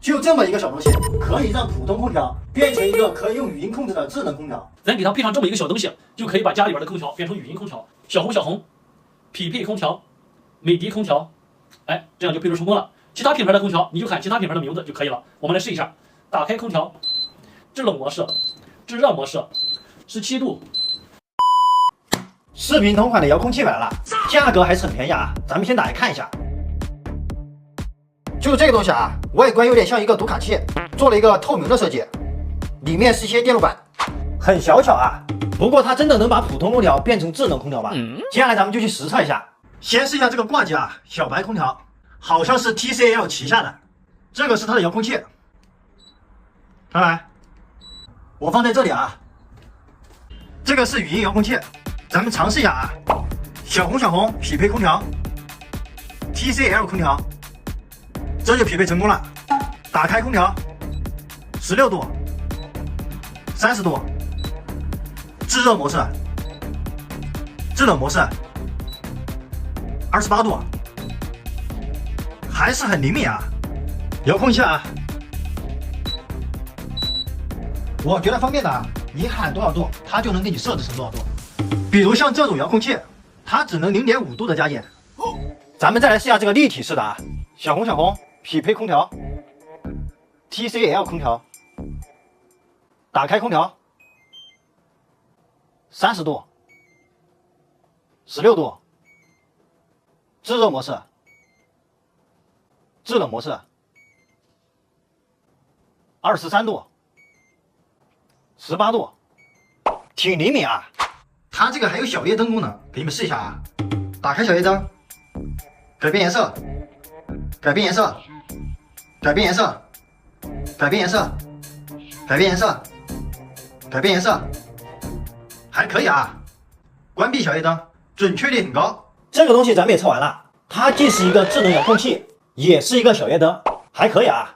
就这么一个小东西，可以让普通空调变成一个可以用语音控制的智能空调。咱给它配上这么一个小东西，就可以把家里边的空调变成语音空调。小红，匹配空调，美的空调，哎，这样就配置成功了。其他品牌的空调，你就喊其他品牌的名字就可以了。我们来试一下，打开空调，制冷模式，制热模式，17度。视频同款的遥控器来了，价格还是很便宜啊。咱们先打开看一下。就这个东西啊，外观有点像一个读卡器，做了一个透明的设计，里面是一些电路板，很小巧啊。不过它真的能把普通空调变成智能空调吗？接下来咱们就去实测一下。先试一下这个挂机啊，小白空调，好像是 TCL 旗下的，这个是它的遥控器。看来，我放在这里啊。这个是语音遥控器，咱们尝试一下啊。小红匹配空调 ，TCL 空调。这就匹配成功了。打开空调，16度、30度，制热模式、制冷模式，28度，还是很灵敏啊。遥控器啊，我觉得方便的啊，你喊多少度，它就能给你设置成多少度。比如像这种遥控器，它只能0.5度的加减。咱们再来试一下这个立体式的啊，小红。匹配空调 ，TCL 空调，打开空调，30度、16度，制热模式、制冷模式，23度、18度，挺灵敏啊。它这个还有小夜灯功能，给你们试一下啊。打开小夜灯，改变颜色。改变颜色，改变颜色，改变颜色，改变颜色，改变颜色，还可以啊。关闭小夜灯，准确率很高。这个东西咱们也测完了，它既是一个智能遥控器，也是一个小夜灯，还可以啊。